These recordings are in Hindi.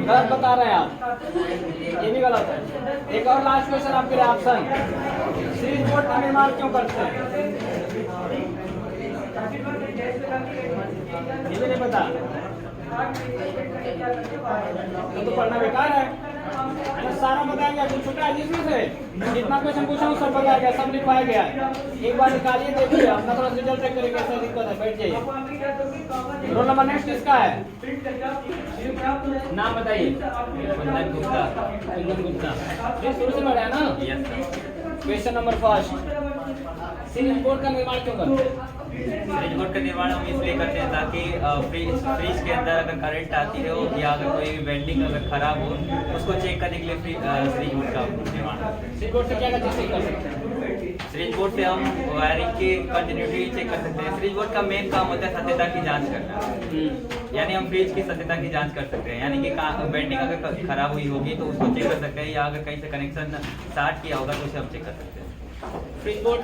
गलत बता रहे हैं आप, ये भी गलत है। एक और लास्ट क्वेश्चन आपके लिए, ऑप्शन सीरीज बोर्ड का निर्माण क्यों करते हैं? ये भी नहीं पता तो पढ़ना बेकार है। सारा बताएंगे, कुछ छूटा है जिसमें से जितना क्वेश्चन पूछा हूँ सब बताया गया, सब लिखवाया गया। एक बार निकालिए, देखिए अपना थोड़ा रिजल्ट चेक करेंगे, कैसा दिक्कत है, बैठ जाइए। रोल नंबर नेक्स्ट किसका है? नाम बताइए। कुंदन गुप्ता। ये शुरू से पढ़ा है ना? Question number first, series board का निर्माण क्यों करते हैं? फ्रिज बोर्ड का निर्माण हम इसलिए करते हैं ताकि फ्रिज के अंदर अगर करंट आती हो या अगर कोई वेल्डिंग अगर खराब हो उसको चेक करने के लिए फ्रिज बोर्ड का निर्माण। फ्रिज बोर्ड से क्या क्या चीज चेक कर सकते हैं? फ्रिज बोर्ड से हम वायरिंग की कंटिन्यूटी चेक कर सकते हैं। फ्रिज बोर्ड का मेन काम होता है सत्यता की जांच करना, यानी हम फ्रिज की सत्यता की जांच कर सकते हैं, यानी कि वेल्डिंग अगर खराब हुई होगी तो उसको चेक कर सकते हैं, या अगर कहीं से कनेक्शन स्टार्ट किया होगा तो उसे हम चेक कर सकते हैं। फ्रिज बोर्ड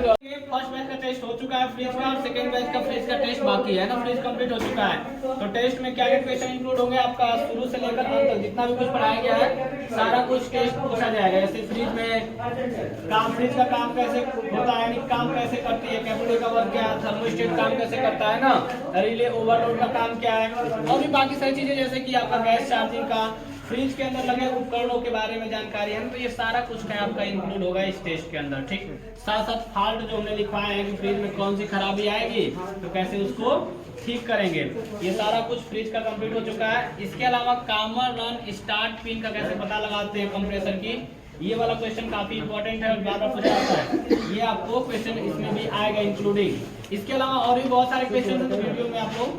फर्स्ट बैच का टेस्ट हो चुका है फ्रिज का, और सेकंड बैच का फ्रिज का टेस्ट बाकी है ना, फ्रिज कंप्लीट हो चुका है। तो टेस्ट में क्या क्या क्वेश्चन इंक्लूड होंगे आपका, शुरू से लेकर अंत तक जितना भी कुछ पढ़ाया गया है सारा कुछ टेस्ट पूछा जाएगा। जैसे फ्रिज में काम, फ्रिज का काम कैसे होता है, यानी काम कैसे करती है, कैपेसिटर का वर्क क्या है, थर्मोस्टेट काम कैसे करता है ना, रिले ओवरलोड का काम क्या है, और भी बाकी सारी चीजें जैसे कि आपका गैस चार्जिंग का, फ्रिज के अंदर लगे उपकरणों के बारे में जानकारी है। तो ये सारा कुछ क्या आपका इंक्लूड होगा इस टेस्ट के अंदर, ठीक। साथ साथ फॉल्ट जो हमने लिखवाए हैं कि फ्रिज में कौन सी खराबी आएगी तो कैसे उसको ठीक करेंगे, ये सारा कुछ फ्रिज का कंप्लीट हो चुका है। इसके अलावा कॉमन रन स्टार्ट पिन का कैसे पता लगाते हैं कंप्रेसर की, ये वाला क्वेश्चन काफी इंपॉर्टेंट है और बार बार पूछा जाता है, ये आपको क्वेश्चन इसमें भी आएगा इंक्लूडिंग। इसके अलावा और भी बहुत सारे क्वेश्चन है, तो वीडियो में आप लोग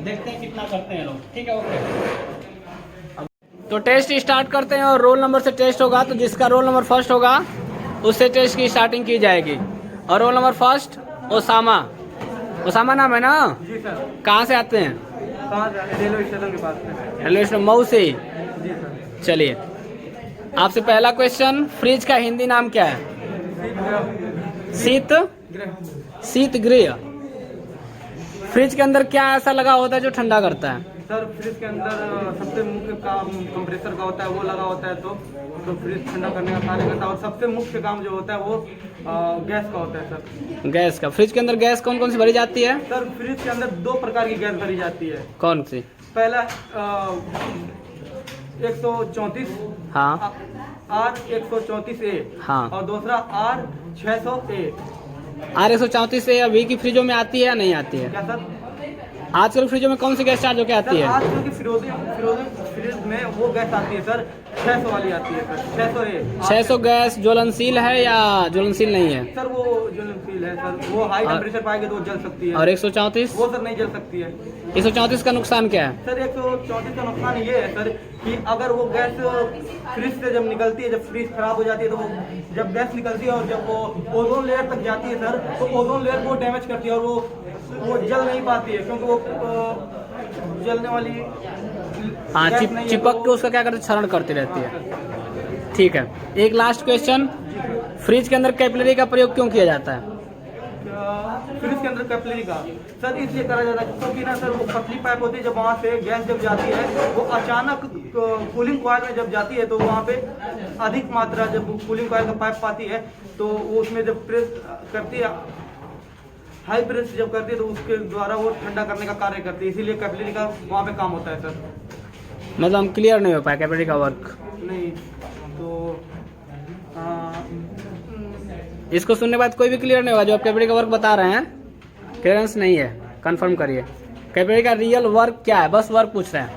देखते हैं कितना करते हैं लोग, ठीक है। ओके, तो टेस्ट स्टार्ट करते हैं और रोल नंबर से टेस्ट होगा, तो जिसका रोल नंबर फर्स्ट होगा उससे टेस्ट की स्टार्टिंग की जाएगी। और roll number first Osama, Osama नाम है ना? जी सर। कहाँ से आते हैं? रेलवे स्टेशन के पास से। रेलवे स्टेशन मऊ से? जी सर। चलिए, आपसे पहला क्वेश्चन, फ्रिज का हिंदी नाम क्या है? शीत शीत गृह। फ्रिज के अंदर क्या ऐसा लगा होता है जो ठंडा करता है? सर फ्रिज के अंदर सबसे मुख्य काम कंप्रेसर का होता है, वो लगा होता है तो फ्रिज ठंडा करने का कार्य करता है। और सबसे मुख्य काम जो होता है वो गैस का होता है सर। गैस का? फ्रिज के अंदर गैस कौन कौन सी भरी जाती है? सर फ्रिज के अंदर दो प्रकार की गैस भरी जाती है। कौन सी? पहला 134, हाँ, R134A, हाँ, और दूसरा R600A। R134 से अभी की फ्रिजों में आती है या नहीं आती है? क्या सर? आजकल फ्रिजों में कौन सी गैस चार्ज होकर आती सर है? आजकल की फ्रिज में वो गैस आती है सर, 600 वाली आती है सर, 600A। 600 गैस ज्वलनशील है या ज्वलनशील नहीं है? सर वो ज्वलनशील है सर, वो हाई टेम्परेचर पाएगी तो वो जल सकती है। और 134? वो सर नहीं जल सकती है। 134 का नुकसान क्या है? सर 134 का नुकसान ये है सर कि अगर वो गैस फ्रिज से जब निकलती है, जब फ्रिज खराब हो जाती है तो वो जब गैस निकलती है और जब वो ओजोन लेयर तक जाती है सर, तो ओजोन लेयर को डैमेज करती है और वो जल नहीं पाती है, क्योंकि वो जलने वाली हाँ, गैस नहीं है, चिपक तो के उसका क्या करते, क्षरण करती रहती है। ठीक है, एक लास्ट क्वेश्चन, फ्रिज के अंदर कैपिलरी का प्रयोग क्यों किया जाता है? फ्रिज के अंदर कैपिलरी का सर इसलिए करा जाता है क्योंकि ना सर वो पतली पाइप होती है, जब वहाँ से गैस जब जाती है वो अचानक कूलिंग कॉइल में जब जाती है तो वहाँ पे अधिक मात्रा जब कूलिंग कॉइल का पाइप पाती है तो वो उसमें जब प्रेस करती है, हाई प्रेस जब करती है तो उसके द्वारा वो ठंडा करने का कार्य करती है, इसीलिए कैपिलरी का वहाँ पे काम होता है सर। मतलब हम क्लियर नहीं हो पाया कैपिलरी का वर्क? नहीं तो इसको सुनने के बाद कोई भी क्लियर नहीं होगा जो आप कैपिलरी का वर्क बता रहे हैं, क्लियरेंस नहीं है, कंफर्म करिए। कैपिलरी का रियल वर्क क्या है? बस वर्क पूछ रहे हैं,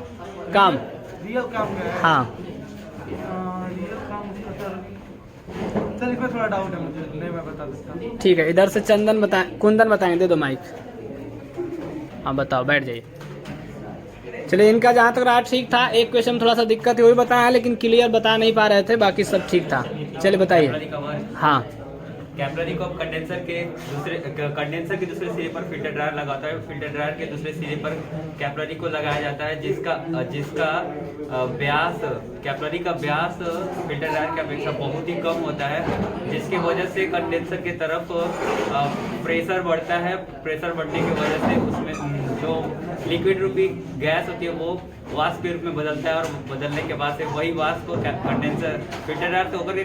काम रियल काम क्या है? हाँ, रियल काम सर इसमें थोड़ा डाउट है मुझे, नहीं मैं बता सकता। ठीक है। इधर से चंदन बताएं, कुंदन बताएंगे, दे दो माइक। हाँ बताओ, बैठ जाइए। चलिए, इनका जहाँ तक रहा ठीक था, एक क्वेश्चन थोड़ा सा दिक्कत है, वही बताया लेकिन क्लियर बता नहीं पा रहे थे, बाकी सब ठीक था। चलिए बताइए। हाँ, कैपिलरी को कंडेंसर के दूसरे सिरे पर फिल्टर ड्रायर लगाता है, फिल्टर ड्रायर के दूसरे सिरे पर कैपिलरी को लगाया जाता है, जिसका व्यास, कैपिलरी का व्यास फिल्टर ड्रायर की अपेक्षा बहुत ही कम होता है, जिसकी वजह से कंडेंसर के तरफ प्रेशर बढ़ता है, प्रेशर बढ़ने की वजह से उसमें जो लिक्विड रूपी गैस होती है वो वाष्प के रूप में बदलता है, और बदलने के बाद से वही वाष्प को कंडेंसर फिल्टर एयर से होकर के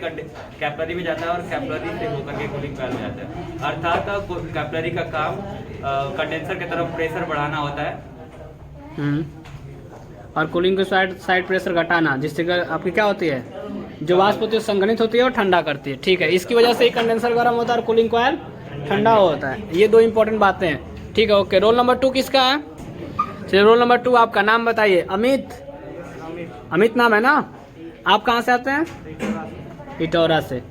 कैपिलरी में जाता है, और कैपिलरी से होकर के कूलिंग कॉइल में जाता है। अर्थात कैपिलरी का काम कंडेंसर की तरफ प्रेशर बढ़ाना होता है, और कूलिंग के साइड प्रेशर घटाना, जिससे कि आपकी क्या होती है, जो वाष्प होती है संघनित होती है और ठंडा करती है। ठीक है, इसकी वजह से ही कंडेंसर गर्म होता है और कूलिंग कॉइल ठंडा होता है। ये दो इंपॉर्टेंट बातें हैं। ठीक है, ओके। रोल नंबर 2 किसका है? चलिए, रोल नंबर 2 आपका नाम बताइए। अमित। अमित नाम है ना? आप कहाँ से आते हैं? इटौरा से।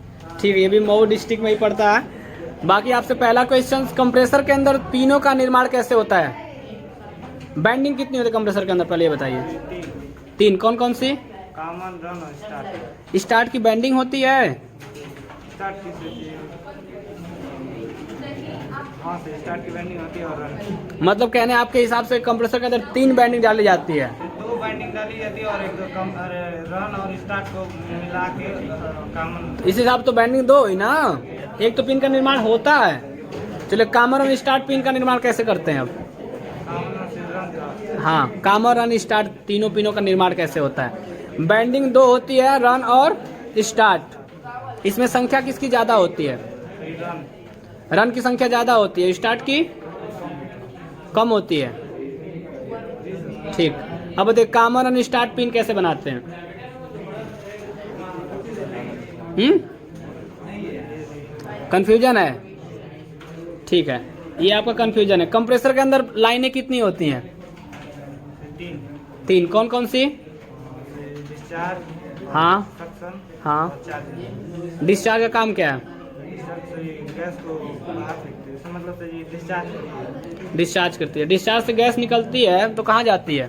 ठीक है, ये भी मऊ डिस्ट्रिक्ट में ही पड़ता है। बाकी आपसे पहला क्वेश्चन, कंप्रेसर के अंदर पिनों का निर्माण कैसे होता है? बैंडिंग कितनी होती है कंप्रेसर के अंदर, पहले ये बताइए। 3 कौन कौन सी? कॉमन, रन और स्टार्ट। स्टार्ट की बैंडिंग होती है? स्टार्ट की हाँ से स्टार्ट की बैंडिंग होती है और रन। मतलब कहने आपके हिसाब से कंप्रेसर के अंदर 3 बैंडिंग डाली जाती है? 2 बैंडिंग डाली जाती है और एक रन और स्टार्ट को मिला के कॉमन। इस हिसाब तो बैंडिंग 2 ही ना, एक तो पिन का निर्माण होता है। चलिए, कामर और स्टार्ट पिन का निर्माण कैसे करते हैं अब? हाँ, कामर रन स्टार्ट तीनों पिनों का निर्माण कैसे होता है? बैंडिंग 2 होती है, रन और स्टार्ट। इसमें संख्या किसकी ज्यादा होती है? रन की संख्या ज्यादा होती है, स्टार्ट की कम होती है। ठीक, अब देखिए कामर रन स्टार्ट पिन कैसे बनाते हैं। कंफ्यूजन है? ठीक है, ये आपका कंफ्यूजन है। कंप्रेसर के अंदर लाइनें कितनी होती हैं? 3 कौन कौन सी? डिस्चार्ज, हाँ सक्शन, हाँ। चार्ज। डिस्चार्ज का काम क्या है? गैस को बाहर फेंकते हैं, इसका मतलब है ये डिस्चार्ज करती है। डिस्चार्ज करती है। डिस्चार्ज से गैस निकलती है तो कहाँ जाती है?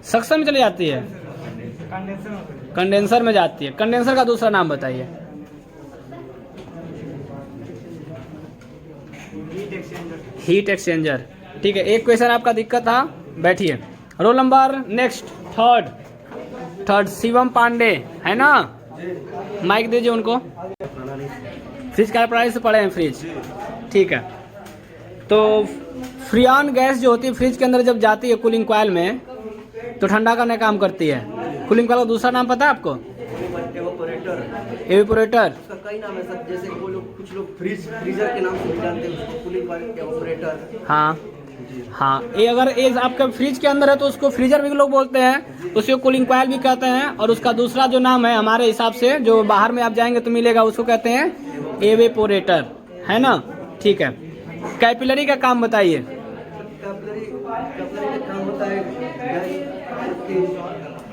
सक्शन में चली जाती है, कंडेंसर में। कंडेंसर में जाती है। कंडेंसर का दूसरा नाम बताइए। Heat exchanger. Heat exchanger. ठीक है, एक क्वेश्चन आपका दिक्कत था, बैठिए। Roll number next, third Shivam Pandey है ना? माइक दीजिए उनको। फ्रिज का प्रणाली से पढ़े हैं फ्रिज? ठीक है, तो फ्रियान गैस जो होती है फ्रिज के अंदर जब जाती है कूलिंग कॉइल में तो ठंडा करने का काम करती है। कूलिंग कॉइल का दूसरा नाम पता है आपको? एवेपोरेटर। उसका कई नाम है सर, जैसे वो लोग कुछ लोग फ्रीजर के नाम से भी जानते हैं उसको, कूलिंग कॉइल, एवेपोरेटर। हाँ हाँ, ये अगर ये आपका फ्रिज के अंदर है तो उसको फ्रीजर भी लोग बोलते हैं, उसको कूलिंग कॉइल भी कहते हैं। और उसका दूसरा जो नाम है हमारे हिसाब से, जो बाहर में आप जाएंगे तो मिलेगा, उसको कहते हैं एवेपोरेटर, है ना? ठीक है, कैपिलरी का काम बताइए। कैपिलरी का काम होता है,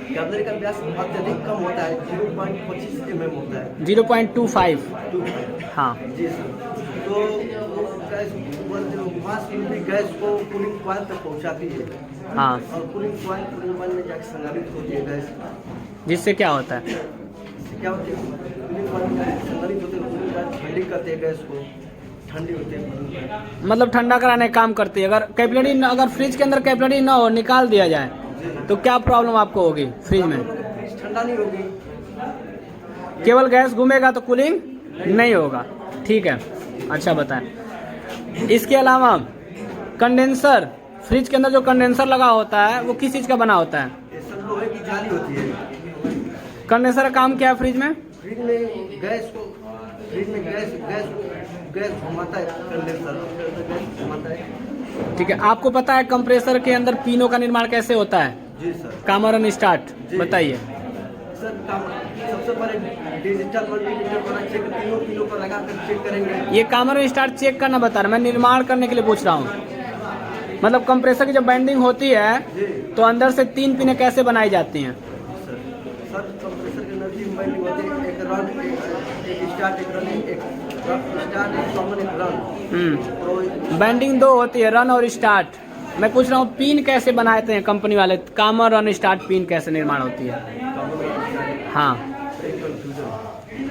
कैपिलरी का व्यास अत्यधिक कम होता है, 0.25 mm होता है। 0.25। हाँ जी सर। तो गैस गैस को कूलिंग कॉइल तक पहुंचाती है। हाँ, और कूलिंग कॉइल में जाकर संचालित होती है गैस। जिससे क्या होता है? इससे क्या होती है, कूलिंग कॉइल में संचालित होते हैं, कूलिंग कॉइल ठंडी करते हैं गैस को, ठंडी होती है, मतलब ठंडा कराने का काम करती है। अगर कैपिलरी, अगर फ्रिज के अंदर कैपिलरी ना हो, निकाल दिया जाए तो क्या प्रॉब्लम आपको होगी फ्रिज में? फ्रिज ठंडा नहीं होगी, केवल गैस घूमेगा तो कूलिंग नहीं होगा। ठीक है, अच्छा बताएं। इसके अलावा कंडेंसर, फ्रिज के अंदर जो कंडेंसर लगा होता है वो किस चीज़ का बना होता है? ये सब लोहे की जाली होती है। कंडेंसर का काम क्या है फ्रिज में? फ्रिज में गैस घुमाता है, कंडेंसर गैस घुमाता है। ठीक है, आपको पता है कंप्रेसर के अंदर पिनों का निर्माण कैसे होता है? जी सर। कामर और स्टार्ट बताइए। सर सबसे पहले डिजिटल मल्टीमीटर पर चेक, तीनों पिनों पर लगाकर चेक करेंगे। ये कामर और स्टार्ट चेक करना बता रहा, मैं निर्माण करने के लिए पूछ रहा हूँ। मतलब कंप्रेसर की जब बैंडिंग होती है तो अंदर से 3 पिनें कैसे बनाई जाती हैं? सर कंप्रेसर के नजदीक बैंडिंग होती है, एक रन, एक स्टार्ट, एक रन, एक स्टार्ट, एक कॉमन, एक रन। तो बैंडिंग 2 होती है, रन और स्टार्ट। मैं पूछ रहा हूँ पिन कैसे बनाते हैं कंपनी वाले? कामर रन स्टार्ट पिन कैसे निर्माण होती है? हाँ,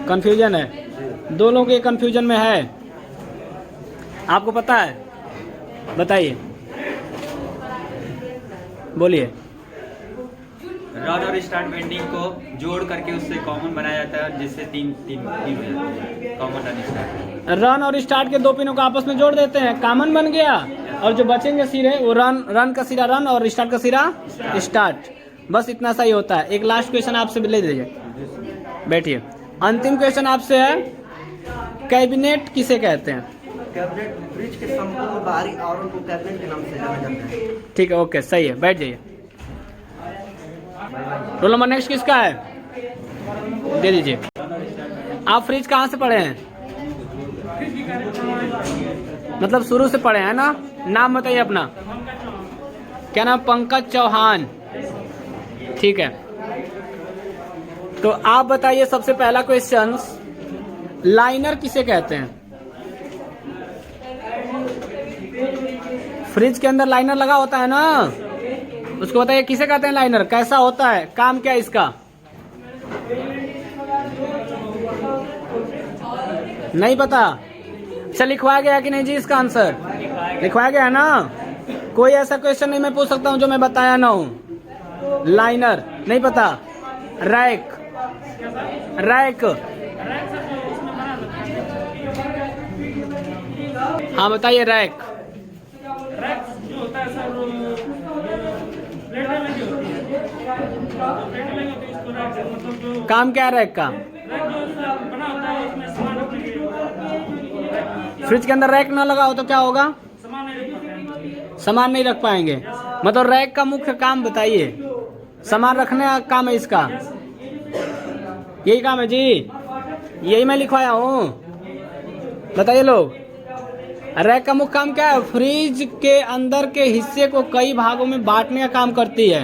कंफ्यूजन है, दो लोग ये कंफ्यूजन में है। आपको पता है? बताइए, बोलिए। रन और स्टार्ट बेंडिंग को जोड़ करके उससे कॉमन बनाया जाता है, जिससे तीन हो जाती है कॉमन रन स्टार्ट। रन और स्टार्ट के दो पिनों को आपस में जोड़ देते हैं, कॉमन बन गया, और जो बचेंगे सिरे वो रन का सिरा रन और स्टार्ट का सिरा स्टार्ट। बस इतना सा ही होता है। एक लास्ट क्वेश्चन आपसे ले लीजिए, बैठिए। अंतिम क्वेश्चन आपसे है, कैबिनेट किसे कहते हैं? कैबिनेट फ्रिज के संपूर्ण बाहरी आवरण को कैबिनेट के नाम से जाना जाता है। ठीक है, ओके, सही है, बैठ जाइए। रोल नंबर नेक्स्ट किसका है? दे दीजिए। आप फ्रिज कहाँ से पढ़े हैं? मतलब शुरू से पढ़े हैं ना? नाम बताइए अपना। क्या नाम? पंकज चौहान। ठीक है, तो आप बताइए सबसे पहला क्वेश्चन, लाइनर किसे कहते हैं? फ्रिज के अंदर लाइनर लगा होता है ना, उसको बताइए किसे कहते हैं लाइनर? कैसा होता है, काम क्या है इसका? नहीं पता? अच्छा, लिखवाया गया कि नहीं जी इसका आंसर? लिखवाया गया है ना? कोई ऐसा क्वेश्चन नहीं मैं पूछ सकता हूं जो मैं बताया ना हूं। लाइनर नहीं पता? रैक, रैक, हाँ बताइए। रैक जो होता है सर, प्लेट लगी होती है, प्लेट लगी होती है, इसको रैक से मतलब जो काम क्या है रैक का? रैक जो सर बना होता है उसमें सामान रखने के लिए। फ्रिज के अंदर रैक ना लगा हो तो क्या होगा? सामान नहीं रख पाते। सामान नहीं रख पाएंगे। मतलब रैक का मुख्य काम बताइए। सामान रखने का काम है इसका, यही काम है जी, यही मैं लिखवाया हूँ। बताइए लोग, रैक का मुख्य काम क्या है? फ्रिज के अंदर के हिस्से को कई भागों में बांटने का काम करती है।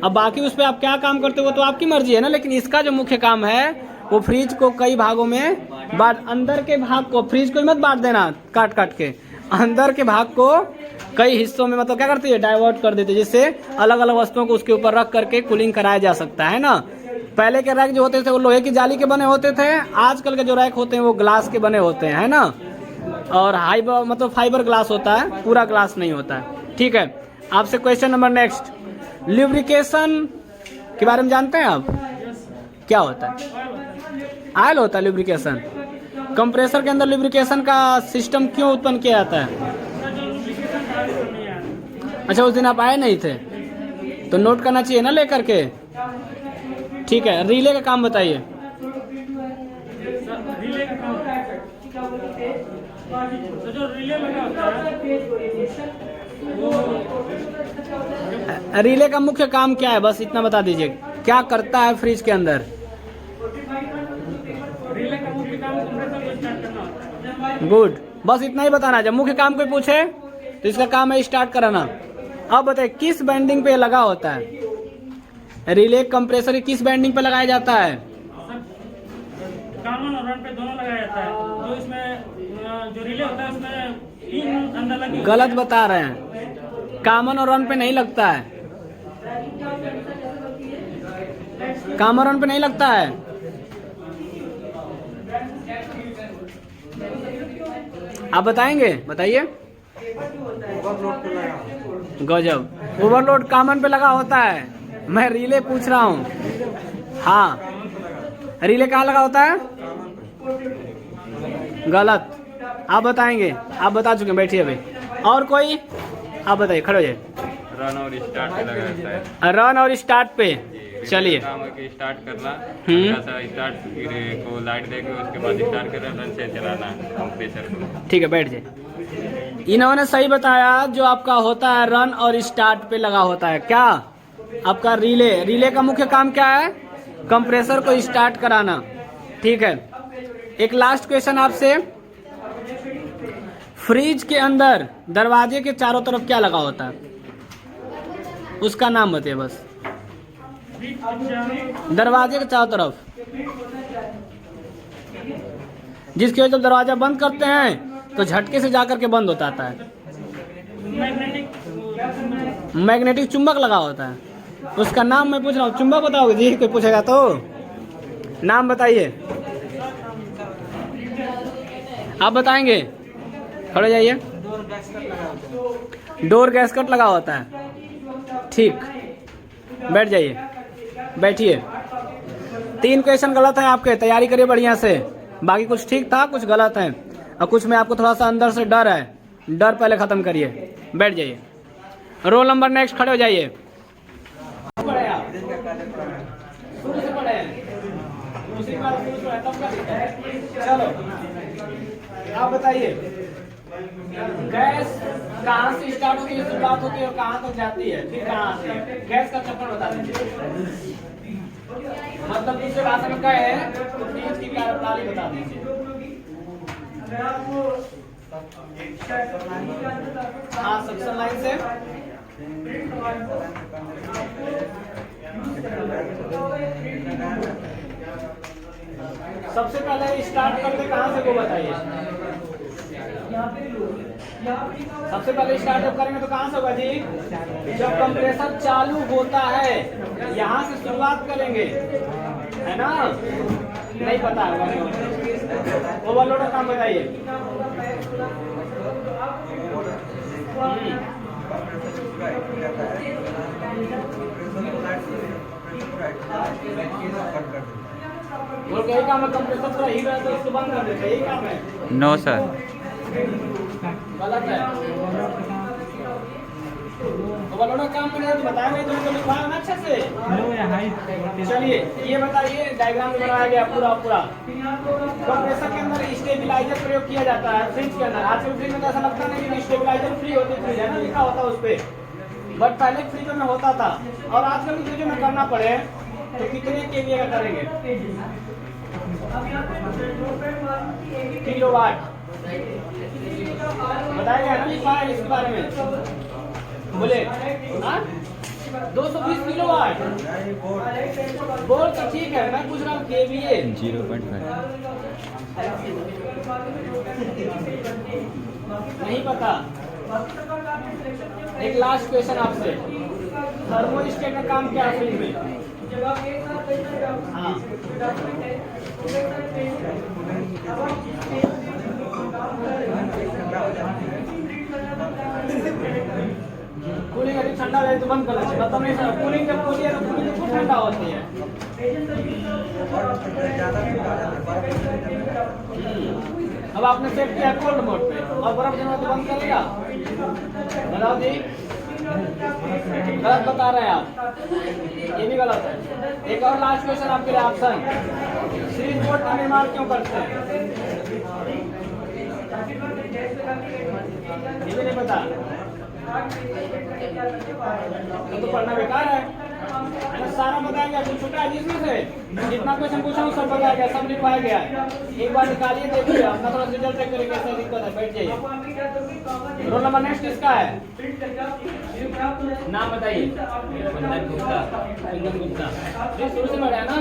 अब बाकी उस पर आप क्या काम करते हो तो आपकी मर्जी है ना, लेकिन इसका जो मुख्य काम है वो फ्रिज को कई भागों में अंदर के भाग को, फ्रिज को मत बांट देना काट काट के, अंदर के भाग को कई हिस्सों में मतलब क्या करती है? डाइवर्ट कर देती है, जिससे अलग अलग वस्तुओं को उसके ऊपर रख करके कूलिंग कराया जा सकता है ना। पहले के रैक जो होते थे वो लोहे की जाली के बने होते थे, आजकल के जो रैक होते हैं वो ग्लास के बने होते हैं, है ना, और मतलब फाइबर ग्लास होता है, पूरा ग्लास नहीं होता है। ठीक है, आपसे क्वेश्चन नंबर नेक्स्ट, ल्यूब्रिकेशन के बारे में जानते हैं आप? क्या होता है? ऑयल होता है ल्यूब्रिकेशन। कंप्रेसर के अंदर ल्यूब्रिकेशन का सिस्टम क्यों उत्पन्न किया जाता है? अच्छा, उस दिन आप आए नहीं थे तो नोट करना चाहिए ना लेकर के। ठीक है, रिले का काम बताइए। रिले का काम, तो जो रिले लगा होता है, रिले का मुख्य काम क्या है, बस इतना बता दीजिए। क्या करता है फ्रिज के अंदर? रिले का मुख्य काम कंप्रेसर को स्टार्ट करना होता है। गुड, बस इतना ही बताना। जब मुख्य काम कोई पूछे तो इसका काम है स्टार्ट कराना। अब बताइए किस बैंडिंग पे लगा होता है? रिले कंप्रेसर किस बैंडिंग पे लगाया जाता है? कॉमन और रन पे दोनों लगाया जाता है। जो इसमें जो रिले होता है उसमें तीन अंदर लगी। गलत बता रहे हैं, कॉमन और रन पे नहीं लगता है। कॉमन रन पे नहीं लगता है। आप बताएंगे? बताइए। गजब, ओवरलोड कॉमन पे लगा होता है। मैं रिले पूछ रहा हूँ। हाँ, रिले कहाँ लगा होता है? गलत। आप बताएंगे? आप बता चुके हैं, बैठिए अभी। और कोई? आप बताइए, खड़े हो जाइए। रन और स्टार्ट पे लगा रहता है। रन और स्टार्ट पे, चलिए। काम है कि स्टार्ट करना, थोड़ा सा स्टार्ट को लाइट देके उसके बाद स्टार्ट करना, रन से चलाना कंप्रेसर को। ठीक है, बैठ जाइए। इन्होंने सही बताया, जो आपका होता है रन और स्टार्ट पे लगा होता है। क्या आपका? रिले। रिले का मुख्य काम क्या है? कंप्रेसर को स्टार्ट कराना। ठीक है, एक लास्ट क्वेश्चन आपसे, फ्रिज के अंदर दरवाजे के चारों तरफ क्या लगा होता है? उसका नाम बताइए बस। दरवाजे के चारों तरफ, जिसकी वजह से दरवाजा बंद करते हैं तो झटके से जाकर के बंद होता है। मैग्नेटिक चुंबक लगा होता है। उसका नाम मैं पूछ रहा हूँ, चुंबक बताओगे जी? कोई पूछेगा तो नाम बताइए। आप बताएंगे? खड़े जाइए। डोर गैस्केट लगा होता है। ठीक, बैठ जाइए। बैठिए। 3 क्वेश्चन गलत हैं आपके, तैयारी करिए बढ़िया से। बाकी कुछ ठीक था, कुछ गलत हैं, और कुछ में आपको थोड़ा सा अंदर से डर है। डर पहले खत्म करिए, बैठ जाइए। रोल नंबर नेक्स्ट, खड़े हो जाइए। पढ़े आप? शुरू से पढ़े हैं? दूसरी बार शुरू से पढ़े, तब क्या दिक्कत है? चलो आप बताइए, गैस कहाँ से स्टार्ट होती है, शुरुआत होती है और कहाँ तक जाती है, फिर कहाँ से? गैस का चक्कर बता दीजिए। मतलब दूसरे भाषा में कहे तो फ्रीज की कार्यप्रणाली बता दीजिए। हाँ, सक्शन लाइन से। सबसे पहले स्टार्ट करते कहाँ से, वो बताइए। सबसे पहले स्टार्ट जब करेंगे तो कहाँ से होगा जी? जब कंप्रेसर चालू होता है, यहाँ से शुरुआत करेंगे, है ना? नहीं पता है ओवरलोड का काम बताइए। और यही काम है, कंप्रेसर पूरा हीट है तो उसको बंद कर देते, यही काम है। नो सर, गलत है। ओवरलोड का काम मैंने तो बताया नहीं, तुमको लिखवाया ना अच्छे से। चलिए ये बताइए, डायग्राम में बनाया गया पूरा पूरा। कंप्रेसर के अंदर स्टेबलाइजर प्रयोग किया जाता है फ्रिज के अंदर। आजकल फ्रिज में तो ऐसा लगता नहीं कि स्टेबलाइजर फ्री होती फ्रिज है ना, लिखा होता है उस पे, बट पहले फ्रिजों में होता था। और आजकल की फ्रिजों में करना पड़े तो कितने केवीए का करेंगे? किलोवाट बताया गया ना, लिखा है इसके बारे में, बोले 220 किलोवाट। बोल तो ठीक है, मैं पूछ रहा हूँ केवीए 0.5 नहीं पता। एक लास्ट क्वेश्चन आपसे, थर्मोस्टेट का काम क्या है फ्रिज में? हाँ, कूलिंग अभी ठंडा है तो बंद कर दीजिए, मतलब नहीं सर, कूलिंग जब कूलिंग है तो कूलिंग खूब ठंडा होती है। अब आपने सेट किया कोल्ड मोड पे, और बर्फ जमा तो बंद करेगा? बताओ जी, गलत बता रहे हैं आप, ये भी गलत है। एक और लास्ट क्वेश्चन आपके लिए, ऑप्शन, सीरीज बोर्ड का निर्माण क्यों करते हैं? ये भी नहीं पता, तो पढ़ना बेकार है ना। सारा बताया गया, कुछ छूटा है जिसमें से? जितना क्वेश्चन पूछा हूँ सब बताया गया, सब लिखवाया गया है। एक बार निकालिए, देखिए अपना थोड़ा रिजल्ट चेक करेंगे, कैसा दिक्कत है, बैठ जाइए। रोल नंबर नेक्स्ट किसका है? नाम बताइए। कुंदन गुप्ता। कुंदन गुप्ता। ये शुरू से बढ़ा है ना?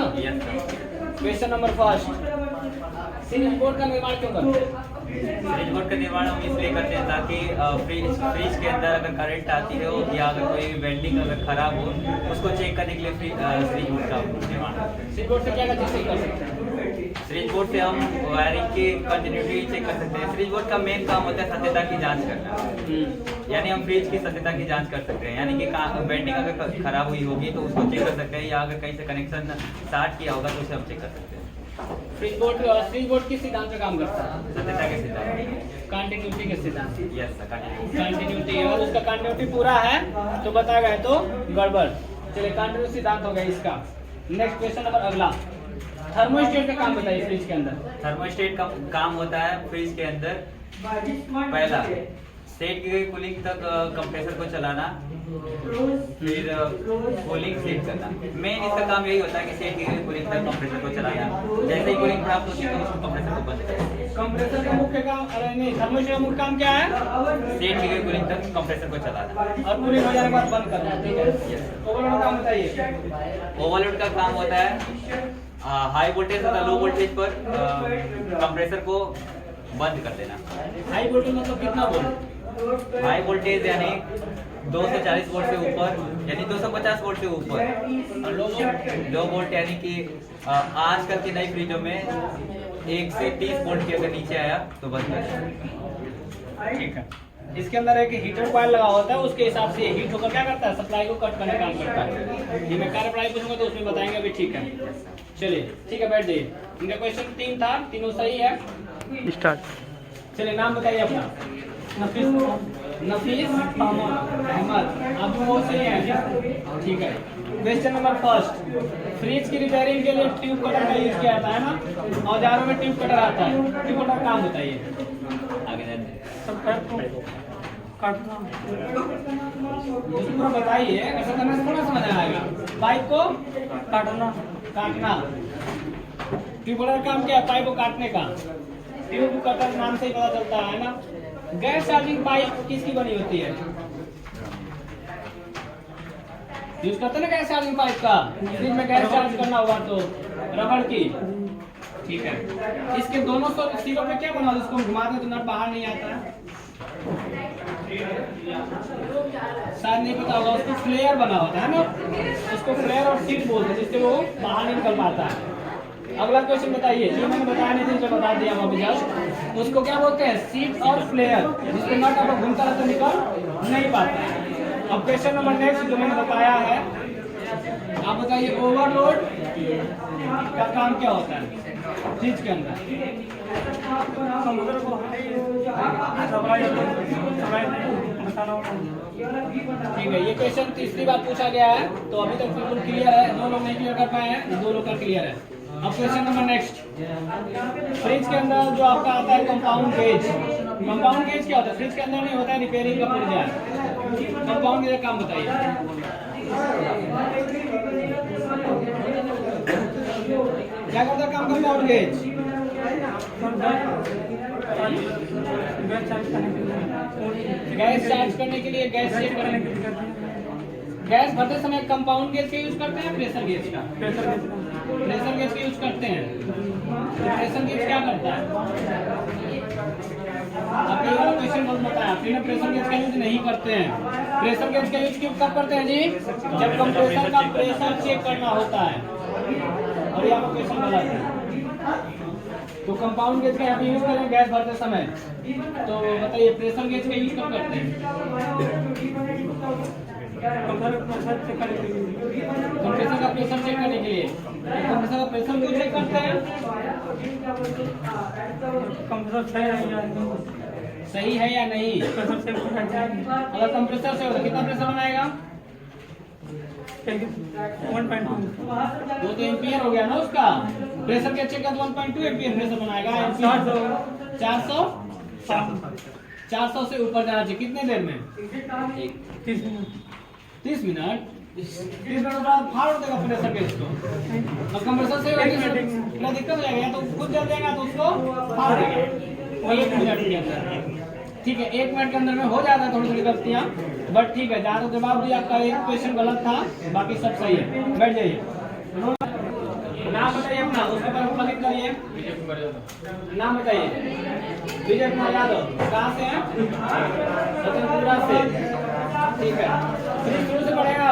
Question number first, series board का निर्माण क्यों करते हैं? फ्रिज बोर्ड का निर्माण हम इसलिए करते हैं ताकि फ्रिज के अंदर अगर करंट आती हो या अगर कोई वेल्डिंग अगर खराब हो, उसको चेक करने के लिए फ्रिज बोर्ड का निर्माण करते हैं। सीरीज बोर्ड से क्या क्या चीज कर सकते हैं? फ्रिज बोर्ड से हम वायरिंग की कंटिन्यूटी चेक कर सकते हैं। फ्रिज बोर्ड का मेन काम होता है सत्यता की जांच करना, यानी हम फ्रिज की सत्यता की जांच कर सकते हैं, यानी कि बेंडिंग अगर खराब हुई होगी तो उसको चेक कर सकते हैं, या अगर कहीं से कनेक्शन शार्ट किया होगा तो उसे हम चेक कर सकते हैं। फ्रिज बोर्ड किस सिद्धांत पे काम करता है? सत्यता के सिद्धांत, कंटिन्यूटी के सिद्धांत। यस सर, कंटिन्यूटी, और उसका कंटिन्यूटी पूरा है तो बताया गया तो गड़बड़। चलिए, कंटिन्यूटी सिद्धांत हो गया इसका। नेक्स्ट क्वेश्चन नंबर अगला, थर्मोस्टेट का काम बताइए फ्रिज के अंदर। थर्मोस्टेट का काम होता है फ्रिज के अंदर, पहला सेट की गई कूलिंग तक कंप्रेसर को चलाना, फिर कूलिंग सेट करना। मेन इसका काम यही होता है कि सेट की गई कूलिंग तक कंप्रेसर को चलाना, जैसे ही कूलिंग प्राप्त होती है तो उसको कंप्रेसर को बंद करना। कंप्रेसर का मुख्य काम, अरे नहीं, थर्मोस्टेट का मुख्य काम क्या है? सेट की गई कूलिंग तक कंप्रेसर को चलाना और कूलिंग हो जाने के बाद बंद करना, ठीक है। ओवरलोड काम बताइए। ओवरलोड का काम होता है हाई वोल्टेज तथा लो वोल्टेज पर कंप्रेसर को बंद कर देना। हाई वोल्टेज मतलब कितना वोल्ट? हाई वोल्टेज यानी 240 वोल्ट से ऊपर, यानी 250 वोल्ट से ऊपर। और लो वोल्ट यानी कि आजकल की नई फ्रिजों में 1 से 30 वोल्ट के अगर नीचे आया तो बंद कर देना। ठीक है। इसके अंदर एक हीटर कॉइल लगा होता है, उसके हिसाब से हीट होकर क्या करता है, सप्लाई को कट करने का काम करता है। ये मैं कार्य प्रणाली पूछूंगा तो उसमें बताएंगे अभी, ठीक है। चलिए ठीक है, बैठ जाइए। इनका क्वेश्चन 3 था, तीनों सही है। स्टार्ट। चलिए नाम बताइए अपना। नफीस अहमद, आप वो सही है, ठीक है। क्वेश्चन नंबर फर्स्ट, फ्रिज की रिपेयरिंग के लिए ट्यूब कटर का यूज किया जाता है ना, औजारों में ट्यूब कटर आता है, ट्यूब कटर काम बताइए। आगे पूरा बताइए, ऐसा करने से थोड़ा समझ आएगा। पाइप को काटना, ट्यूब कटर काम क्या है, पाइप को काटने का। ट्यूब कटर नाम से ही पता चलता है ना। गैस चार्जिंग पाइप किसकी बनी होती है, यूज करते हैं ना गैस चार्जिंग पाइप का, फ्रिज में गैस चार्ज करना होगा तो रबड़ की, ठीक है। इसके दोनों सिरों पे क्या बना, उसको घुमाते तो नट बाहर नहीं आता है, शायद नहीं पता होगा, उसको फ्लेयर बना होता है ना, उसको फ्लेयर और सीट बोलते हैं, जिससे वो बाहर नहीं निकल पाता है। अगला क्वेश्चन बताइए, जो मैंने बताया नहीं था, बता दिया अभी जस्ट, उसको क्या बोलते हैं, सीट और फ्लेयर, जिसको नट अगर घूमता रहता निकल नहीं पाता है। अब क्वेश्चन नंबर नेक्स्ट जो मैंने बताया है, आप बताइए ओवरलोड का काम क्या होता है फ्रिज के अंदर। ठीक है, ये क्वेश्चन तीसरी बार पूछा गया है, तो अभी तक बिल्कुल क्लियर है, 2 लोग नहीं क्लियर कर पाए हैं, 2 लोग का क्लियर है। अब क्वेश्चन नंबर नेक्स्ट, फ्रिज के अंदर जो आपका आता है कंपाउंड गेज, कंपाउंड गेज क्या होता है, फ्रिज के अंदर नहीं होता है, रिपेयरिंग का पुर्जा है। कंपाउंड गेज का काम बताइए। क्या करता है काम कंपाउंड गेज, गैस चार्ज करने के लिए, गैस चेक करने के लिए, गैस भरते समय कंपाउंड गेज का यूज करते हैं, प्रेशर गेज का, प्रेशर गेज का यूज करते हैं। प्रेशर गेज क्या करता है, आपके वाला क्वेश्चन बहुत बताया, आपने प्रेशर गेज का यूज नहीं करते हैं। प्रेशर गेज का यूज क्यों कब करते हैं जी, जब कंप्रेसर का प्रेशर चेक करना होता है, और ये आपका क्वेश्चन गलत है। तो कंपाउंड गेज का यहाँ यूज करें गैस भरते समय, तो बताइए प्रेशर गेज का यूज कब करते हैं, कंप्रेसर का प्रेशर चेक करने के लिए। कंप्रेसर का प्रेशर क्यों चेक करते हैं, सही है या नहीं, अगर कंप्रेसर से होगा कितना प्रेशर बनाएगा, 2 तो एम्पियर हो गया ना उसका, प्रेशर के चेक का 1.2 एम्पियर प्रेशर बनाएगा। 400 से ऊपर जाना चाहिए, कितने देर में, 30 मिनट। 30 मिनट बाद फाड़ देगा प्रेशर के इसको, और कंप्रेसर से थोड़ा दिक्कत हो जाएगा, तो खुद जल जाएगा तो उसको फाड़ देगा 1 मिनट के अंदर। ठीक है, 1 मिनट के अंदर में हो जाता है थोड़ी थोड़ी गलतियाँ, बट ठीक है, ज़्यादा जवाब दिया, आपका एक क्वेश्चन गलत था, बाकी सब सही है। बैठ जाइए, नाम बताइए अपना, उसके पर क्लिक करिए, नाम बताइए। विजय कुमार यादव, कहाँ से हैं, सतनपुरा से, ठीक है। फ्रिज शुरू से पढ़ेगा,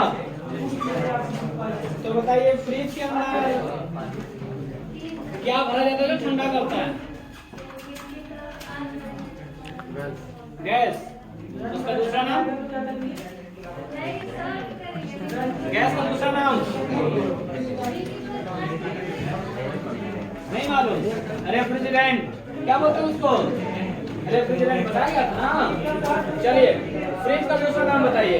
तो बताइए फ्रिज के अंदर क्या भरा जाता है जो ठंडा करता है, गैस। उसका दूसरा नाम, गैस का दूसरा नाम नहीं मालूम, रेफ्रिजरेंट, क्या बोलते हैं उसको, रेफ्रिजरेंट बताएगा ना। चलिए फ्रिज का दूसरा नाम बताइए,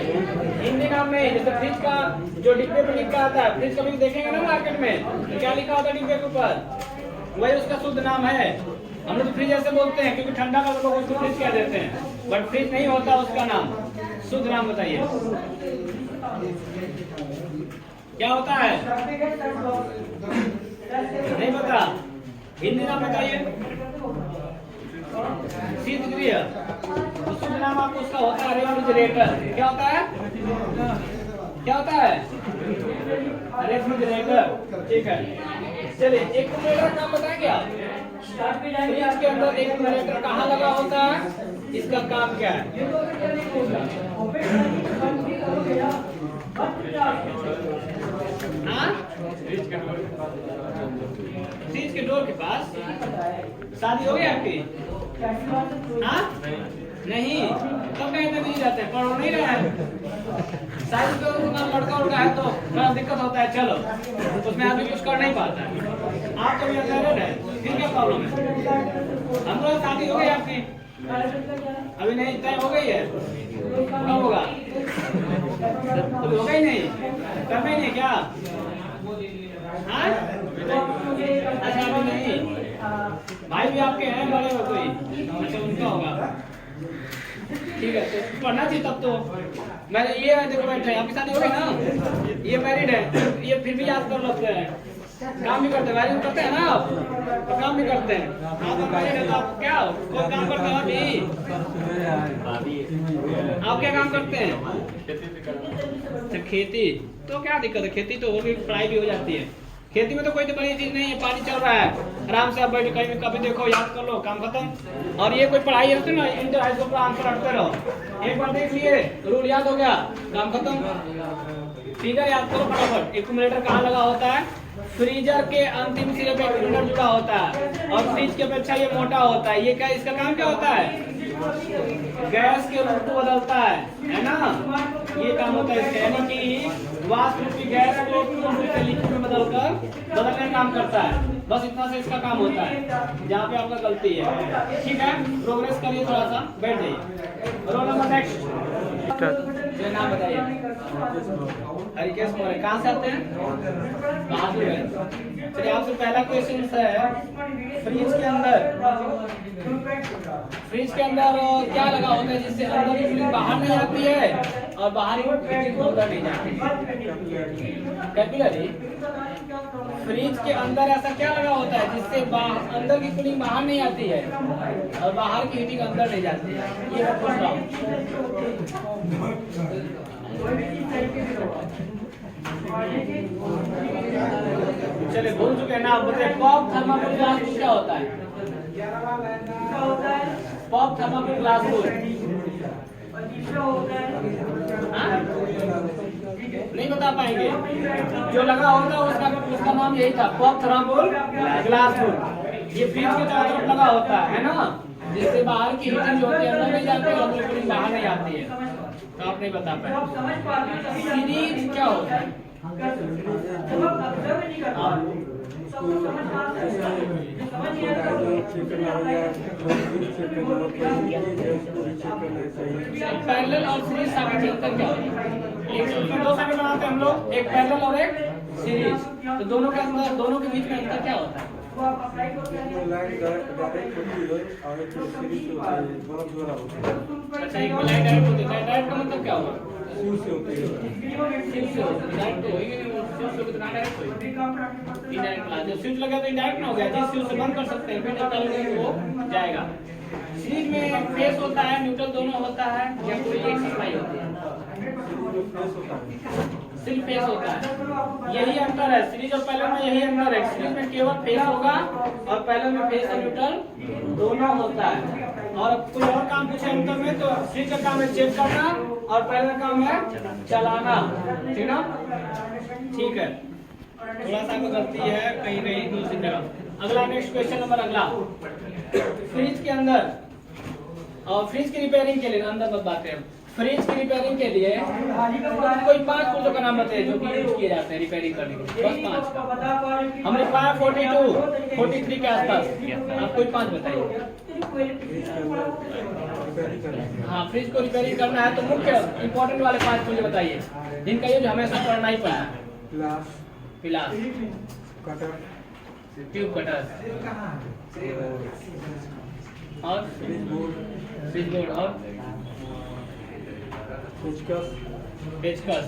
हिंदी नाम में, जैसे फ्रिज का जो डिब्बे पे लिखा आता है, फ्रिज कभी देखेंगे ना मार्केट में, तो क्या लिखा होता है डिब्बे के ऊपर, वही उसका शुद्ध नाम है। हम लोग फ्रिज ऐसे बोलते हैं क्योंकि ठंडा का लोग उसको फ्रिज कह देते हैं, बट फ्रिज नहीं होता उसका नाम, शुद्ध नाम बताइए क्या होता है, नहीं पता, हिंदी नाम बताइए। शीतगृह, तो शुद्ध नाम आपको उसका होता है रेफ्रिजरेटर। क्या होता है, क्या होता है, रेफ्रिजरेटर, ठीक है। चलिए एक एक्यूमुलेटर का बताएंगे आप, फ्रिज के अंदर एक एक्यूमुलेटर कहाँ लगा होता है, इसका काम क्या है, फ्रिज के डोर के पास। शादी हो गई आपकी, हाँ नहीं, तब कहीं तक नहीं जाते, पढ़ नहीं रहे हैं। साइज तो लड़का उड़का है तो थोड़ा दिक्कत होता है, चलो उसमें आदमी कुछ कर नहीं पाता है। आप तो भी अनमैरिड है, फिर क्या प्रॉब्लम है? हम लोग शादी हो गई आपकी? अभी नहीं, तय हो गई है, कब होगा? तो होगा ही नहीं, करना ही नहीं क्या? हाँ? अच्छा अभी नहीं, भाई भी आपके हैं बड़े हो कोई? अच्छा उनका होगा, ठीक है। तो पढ़ना चाहिए तब तो। मैं ये देखो बैठे आपकी शादी हो गई ना, ये मैरिड है, ये फिर भी याद कर लेते हैं, काम भी करते हैं, मैरिज करते हैं ना आप, तो काम भी करते हैं। आप मैरिड है तो आप क्या कोई काम करते हैं अभी? आप क्या काम करते हैं? अच्छा खेती, तो क्या दिक्कत है, खेती तो होगी, पढ़ाई भी हो जाती है। खेती में तो कोई तो बड़ी चीज नहीं है, पानी चल रहा है, आराम से आप बैठ कहीं भी कभी देखो, याद कर लो, काम खत्म। और ये कोई पढ़ाई होती है ना, इंटर हाई स्कूल का आंसर रटते रहो, एक बार देख लिए, रूल याद हो गया, काम खत्म। फिगर याद करो फटाफट। एक्यूमुलेटर कहाँ लगा होता है? फ्रीजर के अंतिम सिरे पे एक्यूमुलेटर जुड़ा होता है, और फ्रिज की अपेक्षा ये मोटा होता है। ये क्या, इसका काम क्या होता है? गैस के रूप को बदलता है ना, ये काम होता है इसका, यानी कि वाष्प रूपी गैस को लिक्विड में बदलने का काम करता है। बस इतना से इसका काम होता है, जहाँ पे आपका गलती है। ठीक है, प्रोग्रेस करिए, थोड़ा सा बैठ जाइए। रोल नंबर नेक्स्ट, जो नाम बताइए। हरिकेश मौर्य, कहाँ से आते हैं? बहादुर है। चलिए आपसे पहला क्वेश्चन है, फ्रिज के अंदर क्या लगा होता है जिससे अंदर की फीलिंग बाहर नहीं आती है और बाहर की फीलिंग अंदर नहीं जाती? कैपिलरी। फ्रिज के अंदर ऐसा क्या लगा होता है जिससे अंदर की फीलिंग बाहर नहीं आती है और बाहर की हीटिंग अंदर नहीं जाती है? ये मैं पूछ रहा हूँ। चलिए भूल चुके हैं ना आप, बताइए पॉप थर्माकोल ग्लास क्या होता है? पॉप थर्माकोल ग्लास नहीं बता पाएंगे, जो लगा होगा उसका नाम यही था, पॉप थर्माकोल ग्लास। ये फ्रिज के चारों तरफ लगा होता है ना, जिससे बाहर की हीटिंग जो होती है अंदर नहीं जाती है और हीटिंग बाहर नहीं आती है। तो आप नहीं बता पाए। सीरीज क्या होता है? पैरेलल और सीरीज सर्किट के अंतर क्या होता है? एक दो सर्किट बनाते हैं हम लोग, एक पैरेलल और एक सीरीज, तो दोनों के अंदर, दोनों के बीच में अंतर क्या होता है? अच्छा, एक में लाइन डायरेक्ट होती है, डायरेक्ट का मतलब क्या होगा? स्विच लगा तो इंडायरेक्ट ना हो गया, जिस स्विच से बंद कर सकते हैं, फिर जब डालेंगे वो जाएगा। सीरीज में फेस होता है, न्यूट्रल दोनों होता है, या कोई एक सप्लाई होती है? सिर्फ फेस होता है, यही अंतर है। सीरीज और पैरेलल में यही अंतर है, सीरीज में केवल फेस होगा और पैरेलल में फेस और न्यूट्रल दोनों होता है। और कोई और काम पूछे अंतर में तो सीरीज का काम है चेक करना और पैरेलल का काम है चलाना, ठीक ना? ठीक है, थोड़ा सा गलती है कहीं कहीं दूसरी तरफ। अगला नेक्स्ट क्वेश्चन नंबर अगला, फ्रिज के अंदर और फ्रिज की रिपेयरिंग के लिए, अंदर मत बातें हैं, फ्रिज की रिपेयरिंग के लिए कोई 5 पुर्जों का नाम बताइए जो कि यूज किए जाते हैं रिपेयरिंग करने के लिए, बस 5। हमने पाया 42, 43 के आसपास, आप कोई 5 बताइए। हाँ, फ्रिज को रिपेयरिंग करना है तो मुख्य इंपॉर्टेंट वाले 5 पुर्जे बताइए, जिनका यूज हमेशा करना ही पड़ा है। पिलास, ट्यूब कटर और स्विच बोर्ड और पेचकस।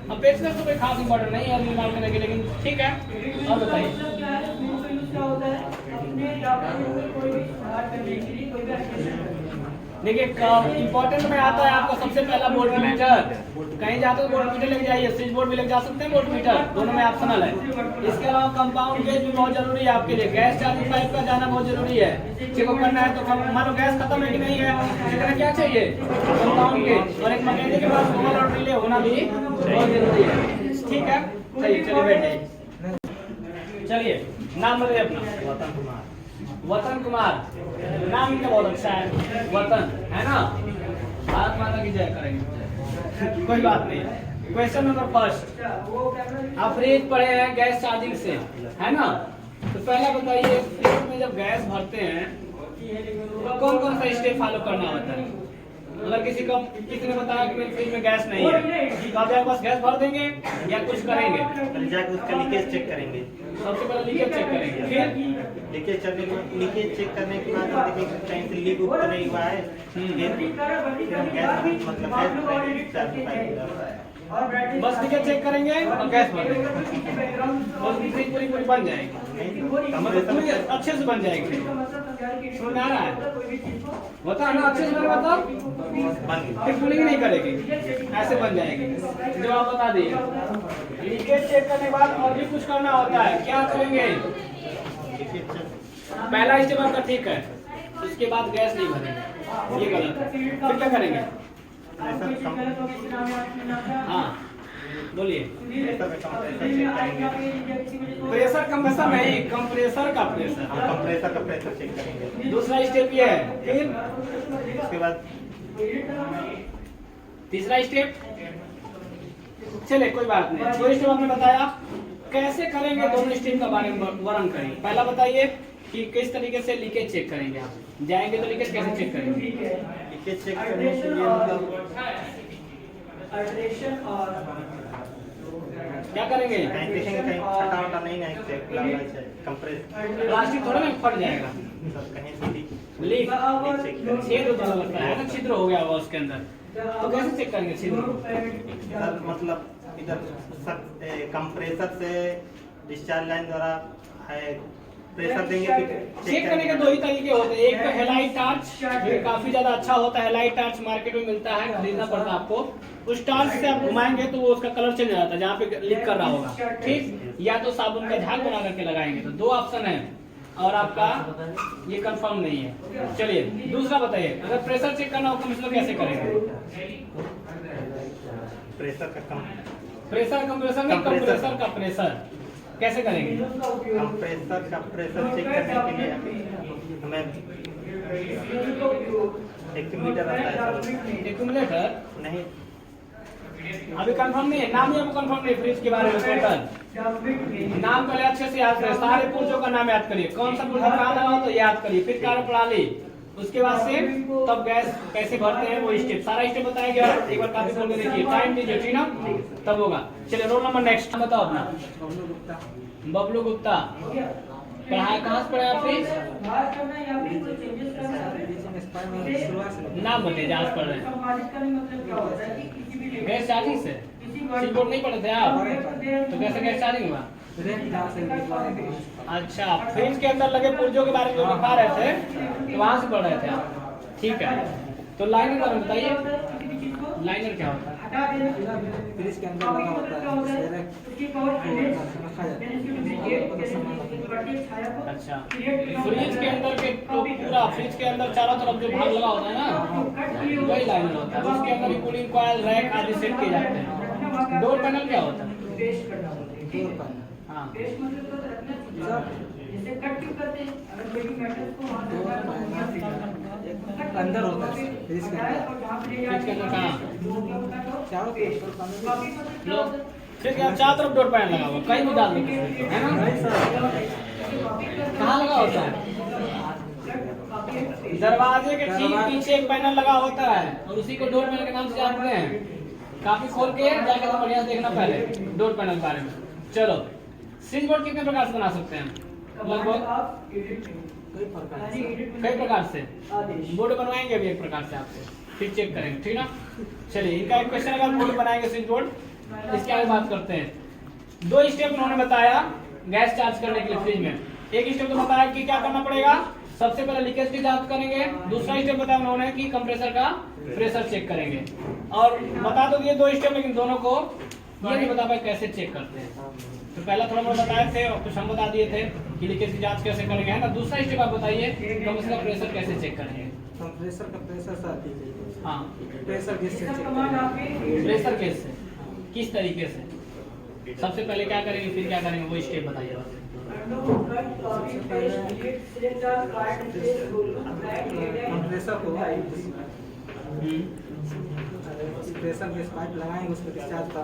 अब पेचकस तो कोई खास इंपॉर्टेंट नहीं है निर्माण करने के, लेकिन ठीक है। और बताइए, देखिए इंपॉर्टेंट में आता है आपका सबसे पहला वोल्टमीटर। कहीं जाते तो वोल्टमीटर लेके जाइए, स्विच बोर्ड भी लेके जा सकते हैं, वोल्टमीटर दोनों में ऑप्शनल है। इसके अलावा कंपाउंड गेज भी बहुत जरूरी है आपके लिए, गैस चार्जिंग पाइप का जाना बहुत जरूरी है। चेकअप करना है तो मान लो गैस खत्म है कि नहीं है, इसका क्या चाहिए? Compound gauge. और एक मैकेनिक के पास ओवरलोड और रिले होना भी बहुत जरूरी है, ठीक है? चलिए बैठ जाइए। चलिए नाम बताइए अपना। वतन कुमार, नाम इनका बहुत अच्छा है, वतन है ना। भारत माता की जय करेंगे, कोई बात नहीं। क्वेश्चन नंबर फर्स्ट, आप फ्रिज पढ़े हैं गैस चार्जिंग से, है ना। तो पहला बताइए, फ्रिज में जब गैस भरते हैं तो कौन कौन सा स्टेप फॉलो करना होता है। अगर किसी ने बताया कि मेरे फ्रिज में गैस नहीं है, तो आप जाके बस गैस भर देंगे या कुछ करेंगे? जाकर उसका लीकेज चेक करेंगे। सबसे पहले लीकेज चेक करेंगे, फिर लीकेज चेक करने के बाद हम देखेंगे कहीं से लीक ऊपर नहीं हुआ है, फिर हम गैस मतलब गैस चालू बस लीकेज चेक करेंगे और गैस भर देंगे, बस फ्रिज पूरी बन जाएगी, पूरी अच्छे से बन जाएगी। समझ आ रहा है? बता ना अच्छे से मैंने बताओ, फिर कूलिंग नहीं करेगी, ऐसे बन जाएगी जो आप बता दिए। लीकेज चेक करने के बाद और भी कुछ करना होता है, क्या करेंगे? पहला स्टेप आपका ठीक है, उसके बाद गैस नहीं भरेंगे, ये गलत है। फिर क्या करेंगे? हाँ बोलिए। प्रेशर कंप्रेसर नहीं, कंप्रेसर का प्रेशर, कंप्रेसर का प्रेशर चेक करेंगे। दूसरा स्टेप ये है। फिर उसके बाद तीसरा स्टेप, चले कोई बात नहीं, दो स्टेप आपने बताया, कैसे करेंगे दोनों स्टेप का बारे में वर्णन करेंगे। पहला बताइए कि किस तरीके से लीकेज चेक करेंगे, आप जाएंगे तो लीकेज कैसे चेक करेंगे? लीकेज चेक करने के लिए मतलब क्या करेंगे? कहीं देखेंगे कहीं फटा वटा नहीं ना, चेक लगा कंप्रेस प्लास्टिक थोड़ा ना फट जाएगा, सब कहीं से लीक चेक करेंगे। छेद होता लगता है ना, छिद्र हो गया हुआ उसके अंदर, तो कैसे चेक करेंगे छिद्र? सर मतलब इधर कंप्रेसर से डिस्चार्ज लाइन द्वारा है प्रेशर देंगे, फिर चेक करने के दो ही तरीके होते हैं। एक तो हेलाइट टार्च, जो काफी ज्यादा अच्छा होता है, हेलाइट टार्च मार्केट में मिलता है, खरीदना पड़ता है आपको। उस टार्च से आप घुमाएंगे तो वो उसका कलर चेंज हो जाता है जहाँ पे लीक कर रहा होगा, ठीक। या तो साबुन का झाग बना करके लगाएंगे, तो दो ऑप्शन है और आपका ये कंफर्म नहीं है। चलिए दूसरा बताइए, अगर प्रेशर चेक करना हो तो मतलब कैसे करेंगे? प्रेशर का प्रेशर कंप्रेसर नहीं, कंप्रेसर का प्रेशर कैसे करेंगे? कंप्रेसर का प्रेशर चेक करने के लिए हमें एक्यूमीटर आता है। एक्यूमुलेटर नहीं, अभी कंफर्म नहीं है, नाम ही आपको कंफर्म नहीं फ्रिज के बारे में। टोटल नाम पहले अच्छे से याद करिए, सारे पुर्जों का नाम याद करिए, कौन सा पुर्जा कहाँ लगा हो तो याद करिए, फिर कार्य प्रणाली, उसके बाद से तब गैस कैसे भरते हैं वो स्टेप, सारा स्टेप बताया गया। एक बार काफी खोल के देखिए, टाइम दीजिए, ठीक ना, तब होगा। चलिए रोल नंबर नेक्स्ट बताओ अपना। बबलू गुप्ता, पढ़ाया कहाँ से पढ़े आप फ्रिज? नाम बताइए जहाँ से पढ़ रहे हैं। गैस चार्जिंग से सीबोर्ड नहीं पढ़े थे आप, तो कैसे गैस चार्जिंग हुआ? अच्छा, फ्रिज के अंदर लगे पुर्जों के बारे में जो लिखा रहे थे तो वहां से पढ़ रहे थे आप, ठीक है। तो लाइनर बारे में बताइए, लाइनर क्या होता है? फ्रिज के अंदर लगा होता है, अच्छा, फ्रिज के अंदर के तो पूरा फ्रिज के अंदर चारों तरफ जो भाग लगा होता है ना, वही लाइनर होता है। उसके अंदर ही कूलिंग कॉइल, रैक आदि सेट किए जाते हैं। डोर पैनल क्या होता है? हाँ, अंदर होता है फ्रिज के अंदर। फ्रिज के अंदर कहाँ? चारों लो, फ्रिज के चारों तरफ डोर पैनल लगा हुआ, कहीं भी डाल दो, है ना? कहाँ लगा होता है? दरवाजे के ठीक पीछे एक पैनल लगा होता है और उसी को डोर पैनल के नाम से जानते हैं। काफी खोल के जाके तो बढ़िया देखना पहले डोर पैनल के बारे में। चलो, स्विच बोर्ड कितने प्रकार से बना सकते हैं? लगभग कई प्रकार से बोर्ड बनवाएंगे अभी एक प्रकार से आपसे, फिर चेक करेंगे, ठीक ना। चलिए, इनका एक क्वेश्चन अगर बोर्ड बनाएंगे स्विच बोर्ड, इसके आगे बात करते हैं। दो स्टेप उन्होंने बताया गैस चार्ज करने के लिए फ्रिज में। एक स्टेप तो बताया कि क्या करना पड़ेगा, सबसे पहले लीकेज की जांच करेंगे। दूसरा स्टेप बताया उन्होंने कि कंप्रेसर का प्रेशर चेक करेंगे। और बता दो ये दो स्टेप, लेकिन दोनों को ये नहीं बता पाए कैसे चेक करते हैं। तो पहला थोड़ा बहुत बताए थे और कुछ हम बता दिए थे कि लीकेज की जांच कैसे करेंगे, है ना। दूसरा स्टेप आप बताइए, कंप्रेसर का प्रेशर कैसे चेक करेंगे? कंप्रेसर का प्रेशर सर, हाँ, प्रेशर किस से चेक करेंगे? प्रेशर केस से, किस तरीके से? सबसे पहले क्या करेंगे फिर क्या करेंगे वो स्टेप बताइए बस। कंप्रेसर को प्रेशर गैस पाइप लगाएंगे, उसको डिस्चार्ज का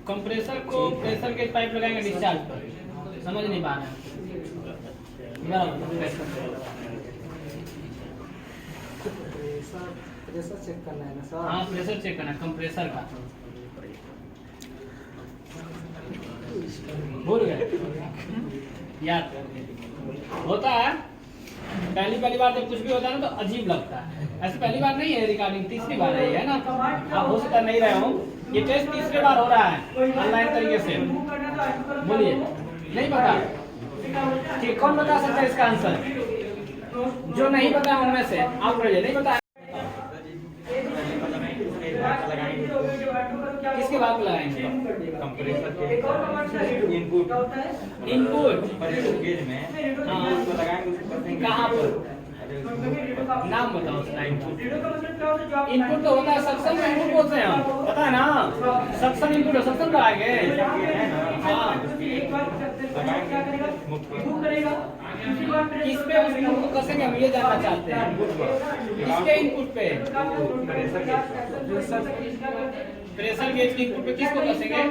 कंप्रेसर को प्रेशर के पाइप लगाएंगे डिस्चार्ज पर, समझ नहीं पा रहे प्रेशर चेक करना है ना सर। हाँ प्रेशर चेक करना कंप्रेसर का, भूल गए याद होता है। पहली बार जब कुछ भी होता है ना तो अजीब लगता है, ऐसे पहली बार नहीं है रिकॉर्डिंग, तीसरी बार है ना। आप हो सकता नहीं रहे हो, ये टेस्ट तीसरी बार हो रहा है ऑनलाइन तरीके से। बोलिए नहीं पता, ठीक कौन बता सकता है इसका आंसर? जो नहीं पता है उनमें से आप करिए, नहीं पता किसके बाद लगाएंगे? कंप्रेसर के इनपुट इनपुट में हाँ। उसको लगाएंगे कहाँ पर नाम बताओ उसका। इनपुट तो होता है सक्शन में, इनपुट बोलते हैं हम, पता है ना। सक्शन इनपुट सक्शन कराएंगे हाँ। किस पे उस इनपुट को कसेंगे हम ये जानना चाहते हैं। किसके इनपुट पे? प्रेशर गेज के इनपुट पे किसको कसेंगे?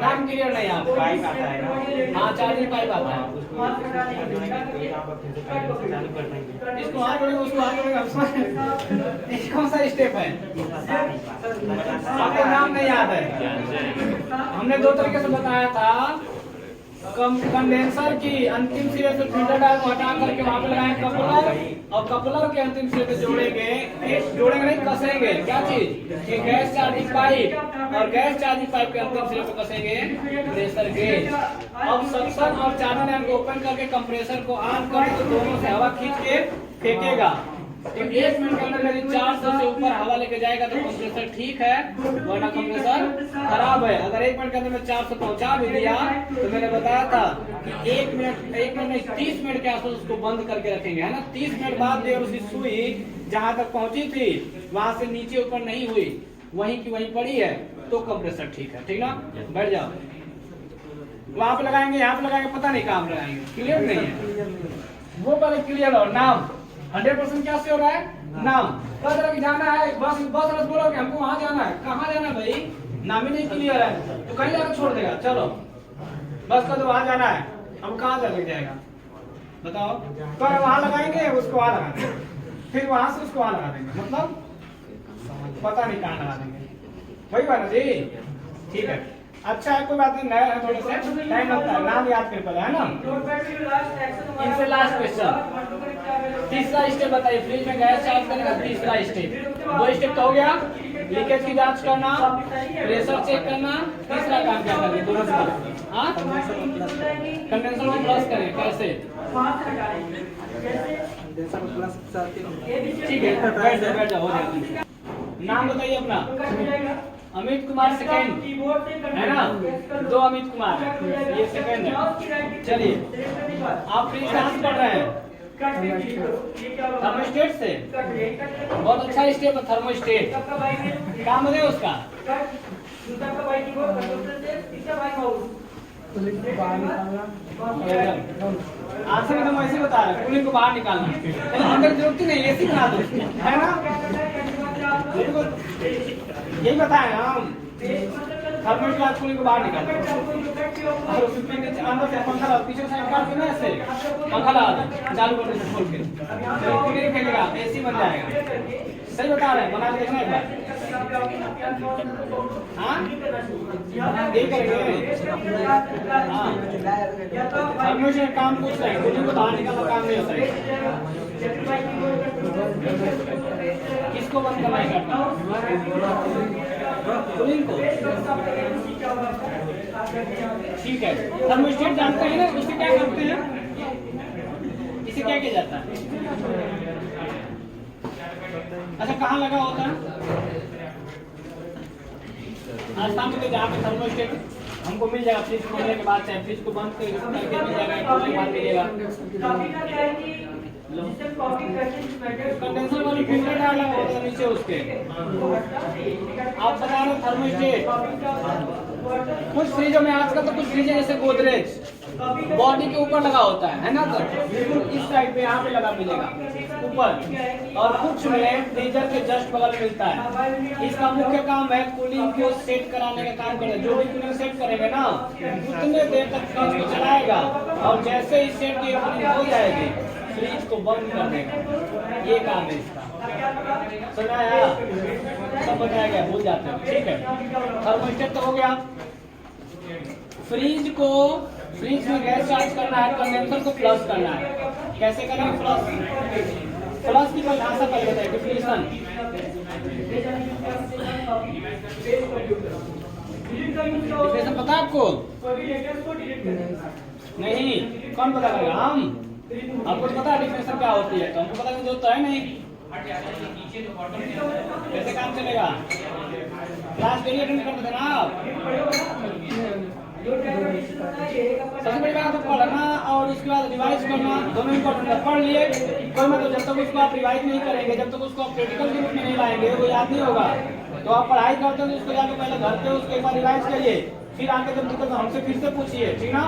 नाम क्लियर नहीं आप? पाइप आता है ना, हाँ चार्जिंग पाइप आता है, इसको हाथ जोड़ेंगे उसको हाथ जोड़ेंगे। कौन सा स्टेप है आपको नाम नहीं याद है? हमने दो तरीके से बताया था। कंडेंसर की अंतिम सिरे से फिल्टर डायल को हटा करके वहां पे लगाएंगे कपलर, और कपलर के अंतिम सिरे पे जोड़ेंगे नहीं कसेंगे क्या चीज? ये गैस चार्जिंग पाइप, और गैस चार्जिंग पाइप के अंतिम सिरे पे कसेंगे प्रेशर गेज। अब सक्शन और चार्जिंग लैंप को ओपन करके कंप्रेसर को ऑन कर तो दोनों से हवा खींच के फेंकेगा। तो 1 मिनट के अंदर यदि 400 से ऊपर हवा लेके जाएगा तो कंप्रेसर ठीक है, वरना कंप्रेसर खराब है। अगर 1 मिनट के अंदर में 400 पहुंचा भी दिया तो मैंने बताया था कि 1 मिनट नहीं 30 मिनट के आसपास उसको बंद करके रखेंगे, है ना। 30 मिनट बाद भी उसकी सुई जहां तक पहुंची थी वहां से नीचे ऊपर नहीं हुई, वहीं की वहीं पड़ी है, तो कंप्रेसर ठीक है, ठीक ना। बैठ जाओ, वहां पे लगाएंगे यहाँ पे लगाएंगे, पता नहीं कहाँ लगाएंगे, क्लियर नहीं है वो पहले क्लियर हो। नाम 100% क्या से हो रहा है? नाम कह रहा कि जाना है बस बस बोलो कि हमको वहां जाना है, कहाँ जाना है भाई? नाम ही नहीं क्लियर है तो कहीं जाकर छोड़ देगा। चलो बस कह दो वहां जाना है, हम कहाँ जा लग जाएगा बताओ? कह वहां लगाएंगे उसको वहां लगा देंगे, फिर वहां से उसको वहां लगा देंगे, मतलब पता नहीं कहाँ लगा देंगे, वही बात है जी। ठीक है अच्छा है, कोई बात नहीं, नया है थोड़े से टाइम लगता है, नाम याद कर पाए है ना। इनसे लास्ट क्वेश्चन, तीसरा स्टेप बताइए। फ्रिज में गैस चार्ज करने का तीसरा स्टेप, 2 स्टेप तो हो गया। लीकेज की जांच करना, प्रेशर चेक करना, तीसरा काम क्या करें? दोनों से हाँ कंडेंसर को प्लस करें, कैसे? ठीक है बैठ जाओ हो जाएगा। नाम बताइए अपना। अमित कुमार सेकंड है ना, 2 अमित कुमार है, ये सेकंड है। चलिए आप फ्रिज कहाँ से पढ़ रहे हैं? थर्मोस्टेट से, बहुत अच्छा स्टेप है थर्मोस्टेट। काम है उसका आंसर एकदम ऐसे बता रहे हैं, कूलिंग को बाहर निकालना, अंदर जरूरत ही नहीं, एसी बना दो, है ना। यही बताए हम, थर्मोस्टेट कूलिंग को बाहर निकालना और उसमें नीचे अंदर से पंखा लगा, पीछे साइड काट के ना ऐसे पंखा लगा चालू करने से खोल के कूलिंग खेलेगा, एसी बन जाएगा। सही बता रहे हैं, बना के देखना एक बार। हाँ यही करेंगे हाँ। थर्मोस्टेट काम पूछ रहे हैं, कूलिंग को बाहर निकालना काम नहीं होता है। किसको बंद करना है? कूलिंग को, ठीक है। थर्मोस्टेट जानते हैं ना, इसे क्या करते हैं? इसे क्या किया जाता है? अच्छा कहाँ लगा होता है? आसाम में जहाँ पे थर्मोस्टेट हमको मिल जाएगा, फ्रिज खोलने के बाद चाहे फ्रिज को बंद करके मिल जाएगा, खोलने के बाद मिलेगा। कंडेंसर वाली फिल्टर डाला होता है नीचे उसके। आप बता रहे थर्मोस्टेट, कुछ फ्रीजों में आजकल तो कुछ फ्रीज जैसे गोदरेज बॉडी के ऊपर लगा होता है ना सर, बिल्कुल इस साइड पे यहाँ पे लगा मिलेगा ऊपर, और कुछ में फ्रीजर के जस्ट बगल मिलता है। इसका मुख्य काम है कूलिंग को सेट कराने का काम करेगा। जो भी कूलिंग सेट करेंगे ना उतने देर तक फ्रिज को चलाएगा, और जैसे ही सेट की कूलिंग हो जाएगी फ्रिज को बंद कर देगा। ये काम है इसका, सुना है? सब बताया गया, भूल जाते हैं। ठीक है, थर्मोस्टेट तो हो गया। फ्रिज को, फ्रिज में गैस चार्ज करना है, कंडेंसर को फ्लश करना है। कैसे करेंगे फ्लश? फ्लश की परिभाषा पहले बताइए, डिफिनेशन। डिफिनेशन पता है आपको? नहीं, कौन पता करेगा? हम। आपको पता है डिफिनेशन क्या होती है? तो हमको पता नहीं, तो है नहीं। कैसे काम चलेगा? क्लास डेली अटेंड करते थे ना आप? सबसे बड़ी बात तो पढ़ना और उसके बाद रिवाइज करना, दोनों इम्पोर्टेंट है। पढ़ लिए कोई मतलब, जब तक उसको आप रिवाइज नहीं करेंगे, जब तक उसको आप प्रैक्टिकल के रूप में नहीं लाएंगे, वो याद नहीं होगा। तो आप पढ़ाई करते हैं तो उसको जाकर पहले घर पे उसके बाद रिवाइज करिए, फिर आके जब दिक्कत हमसे फिर से पूछिए, ठीक ना?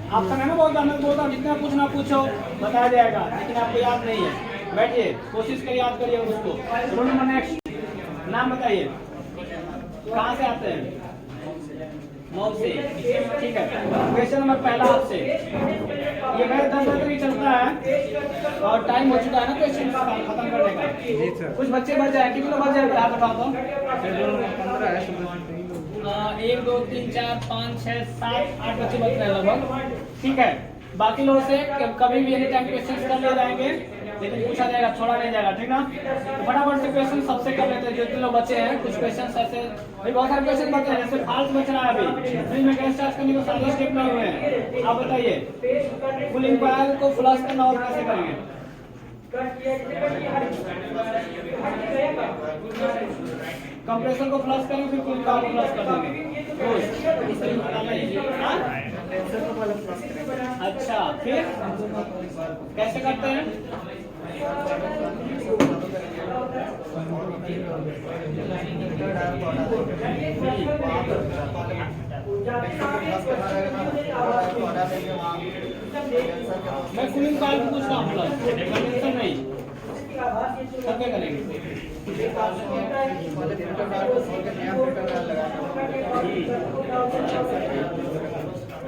आप समय में बहुत बोलता हूँ जितना पूछना पूछो, बताया जाएगा, लेकिन आपको याद नहीं है। बैठिए, कोशिश करिए, याद करिए उसको। रोल नंबर नेक्स्ट, नाम बताइए, कहाँ से आते हैं? मॉल से, ठीक है। क्वेश्चन नंबर पहला आपसे, ये मेरे 10 बजे तक चलता है और टाइम हो चुका है ना क्वेश्चन खत्म करने का। कुछ बच्चे बच जाए, कितने लोग बच जाएगा आप बताओ तो? 1 2 3 4 5 6 7 8 बच्चे बच रहे हैं लगभग, ठीक है। बाकी लोगों से कभी भी एनी टाइम क्वेश्चन कर लिए जाएंगे, लेकिन पूछा जाएगा, छोड़ा नहीं जाएगा, ठीक ना? तो फटाफट से क्वेश्चन सबसे कर लेते हैं, जो इतने लोग बचे हैं। कुछ क्वेश्चन ऐसे, भाई बहुत सारे क्वेश्चन बचे हैं, जैसे फाल्ट बच रहा है अभी, फ्रिज में गैस चार्ज करने को सारे स्टेप नहीं हुए हैं। आप बताइए, कूलिंग कॉइल को फ्लश करना और कैसे करेंगे? कंप्रेसर को फ्लश करेंगे, फिर कूलिंग कॉइल को फ्लश कर देंगे। इस तरीके से करना है। अच्छा, फिर कैसे करते हैं? मैं कूलिंग कॉइल को पूछ रहा हूँ, कंडेंसर नहीं, सब क्या करेंगे?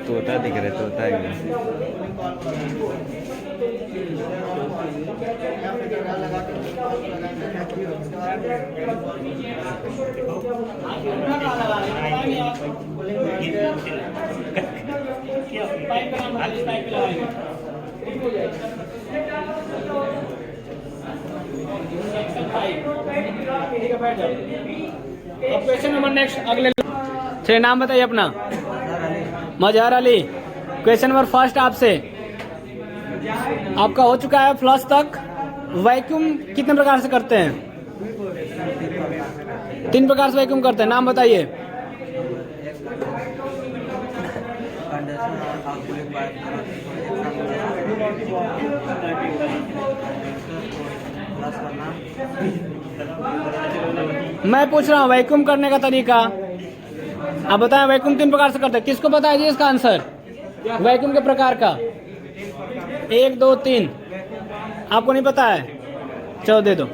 तोता दिख रहा है, तोता एकदम। पाइप का नाम बताइए, पाइप पे लगाएंगे। ठीक है, बैठ जाओ। अब क्वेश्चन नंबर नेक्स्ट, अगले चलिए, नाम बताइए अपना। मजहर अली। क्वेश्चन नंबर फर्स्ट आपसे, आपका हो चुका है फ्लश तक। वैक्यूम कितने प्रकार से करते हैं? 3 प्रकार से वैक्यूम करते हैं, नाम बताइए। मैं पूछ रहा हूँ वैक्यूम करने का तरीका, आप बताएं। वैक्यूम 3 प्रकार से करते हैं, किसको पता है जी इसका आंसर? वैक्यूम के प्रकार का 1 2 3 आपको नहीं पता है? चलो दे दो।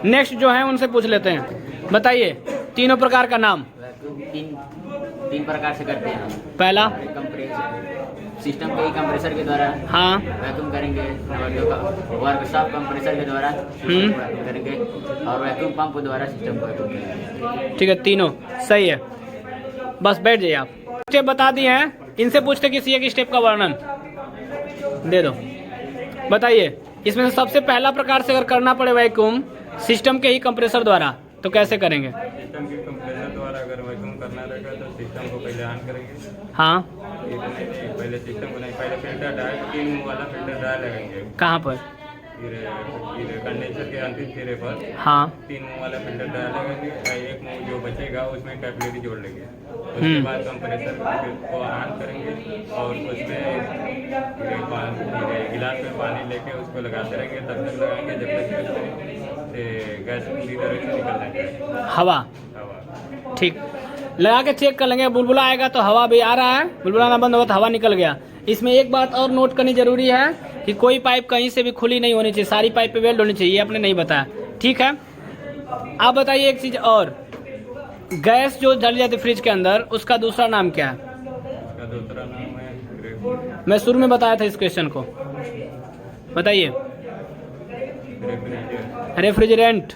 नेक्स्ट जो है उनसे पूछ लेते हैं, बताइए तीनों प्रकार का नाम। तीन प्रकार से करते हैं। पहला सिस्टम के कंप्रेसर के द्वारा हाँ वैक्यूम करेंगे, वर्कशॉप कंप्रेसर के द्वारा वैक्यूम करेंगे, और वैक्यूम पंप द्वारा सिस्टम को वैक्यूम करेंगे। ठीक है, तीनों सही है। बस बैठ जाइए। आप स्टेप बता दिए हैं, इनसे पूछते किसी एक स्टेप का वर्णन दे दो। बताइए, इसमें से सबसे पहला प्रकार से अगर करना पड़े वैक्यूम सिस्टम के ही कंप्रेसर द्वारा, तो कैसे करेंगे? सिस्टम के कंप्रेसर द्वारा अगर वैक्यूम करना रहेगा तो सिस्टम को पहले ऑन करेंगे। हाँ, पहले सिस्टम को नहीं, पहले फिल्टर ड्राई, 3 वाला फिल्टर ड्राई लगाएंगे। कहाँ पर? फिर कंडेंसर के अंतिम सिरे पर हाँ 3 मुंह वाला फिल्टर डालेंगे, एक मुंह जो बचेगा उसमें कैपिलरी जोड़ लेंगे। उसके बाद कंप्रेसर को ऑन करेंगे और उसमें गिलास में पानी लेके उसको लगाते रहेंगे, तब तक लगाएंगे जब तक कि उसमें से गैस पूरी तरह से निकल जाए, हवा। हवा। ठीक, लगा के चेक कर लेंगे, बुलबुला आएगा तो हवा भी आ रहा है, बुलबुला ना बंद होगा तो हवा निकल गया। इसमें एक बात और नोट करनी जरूरी है कि कोई पाइप कहीं से भी खुली नहीं होनी चाहिए, सारी पाइप पे वेल्ड होनी चाहिए, ये आपने नहीं बताया। ठीक है, आप बताइए एक चीज़ और, गैस जो जल जाती है फ्रिज के अंदर उसका दूसरा नाम क्या है? उसका दूसरा नाम है मैं शुरू में बताया था इस क्वेश्चन को, बताइए। रेफ्रिजरेंट।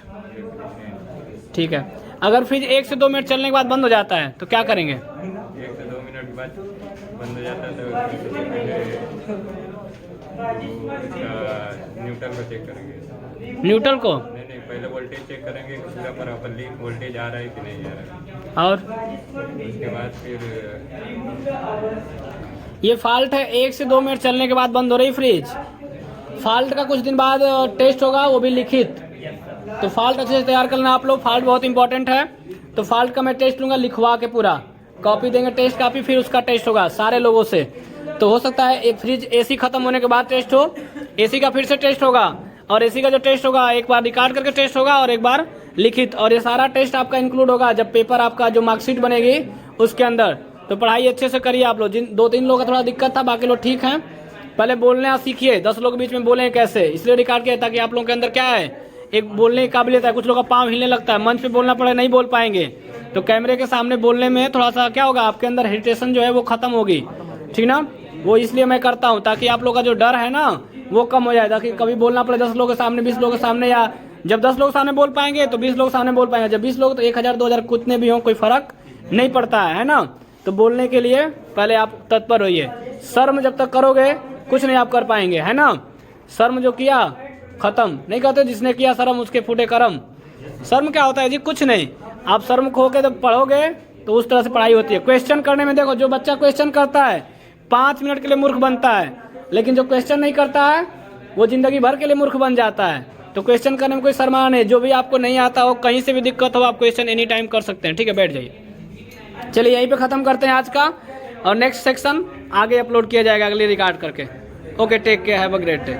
ठीक है, अगर फ्रिज 1 से 2 मिनट चलने के बाद बंद हो जाता है तो क्या करेंगे? 1 से 2 मिनट के बाद बंद हो जाता है तो न्यूट्रल को चेक करेंगे। न्यूट्रल को? नहीं, पहले वोल्टेज चेक करेंगे कि पूरा प्रॉपर्ली वोल्टेज आ रहा है कि नहीं आ रहा है, और उसके बाद फिर ये फॉल्ट है, 1 से 2 मिनट चलने के बाद बंद हो रही फ्रिज। फॉल्ट का कुछ दिन बाद टेस्ट होगा, वो भी लिखित। तो फॉल्ट अच्छे से तैयार करना आप लोग, फॉल्ट बहुत इंपॉर्टेंट है। तो फॉल्ट का मैं टेस्ट लूंगा लिखवा के, पूरा कॉपी देंगे, टेस्ट कॉपी, फिर उसका टेस्ट होगा सारे लोगों से। तो हो सकता है एक फ्रिज एसी खत्म होने के बाद टेस्ट हो, एसी का फिर से टेस्ट होगा, और एसी का जो टेस्ट होगा एक बार रिकॉर्ड करके टेस्ट होगा और एक बार लिखित, और ये सारा टेस्ट आपका इंक्लूड होगा जब पेपर आपका जो मार्कशीट बनेगी उसके अंदर। तो पढ़ाई अच्छे से करिए आप लोग। जिन 2-3 लोगों का थोड़ा दिक्कत था, बाकी लोग ठीक हैं। पहले बोलना सीखिए, 10 लोग बीच में बोलें कैसे, इसलिए रिकॉर्ड किया ताकि आप लोगों के अंदर क्या है, एक बोलने की काबिलियत है। कुछ लोग का पाँव हिलने लगता है, मंच पे बोलना पड़े नहीं बोल पाएंगे, तो कैमरे के सामने बोलने में थोड़ा सा क्या होगा, आपके अंदर हेजिटेशन जो है वो खत्म होगी, ठीक ना। वो इसलिए मैं करता हूँ ताकि आप लोग का जो डर है ना वो कम हो जाए, ताकि कभी बोलना पड़े 10 लोगों के सामने, 20 लोगों के सामने, या जब 10 लोग सामने बोल पाएंगे तो 20 लोग सामने बोल पाएंगे, जब 20 लोग तो 1000 2000 कितने भी हों कोई फर्क नहीं पड़ता है ना। तो बोलने के लिए पहले आप तत्पर होइए। शर्म जब तक करोगे कुछ नहीं आप कर पाएंगे, है ना। शर्म जो किया खत्म, नहीं कहते जिसने किया शर्म उसके फूटे करम। शर्म क्या होता है जी, कुछ नहीं। आप शर्म खो के जब पढ़ोगे तो उस तरह से पढ़ाई होती है। क्वेश्चन करने में देखो, जो बच्चा क्वेश्चन करता है 5 मिनट के लिए मूर्ख बनता है, लेकिन जो क्वेश्चन नहीं करता है वो जिंदगी भर के लिए मूर्ख बन जाता है। तो क्वेश्चन करने में कोई शर्मा नहीं, जो भी आपको नहीं आता हो, कहीं से भी दिक्कत हो, आप क्वेश्चन एनी टाइम कर सकते हैं। ठीक है, बैठ जाइए। चलिए यहीं पे खत्म करते हैं आज का, और नेक्स्ट सेक्शन आगे अपलोड किया जाएगा अगली रिकॉर्ड करके। Okay, take care, have a great day.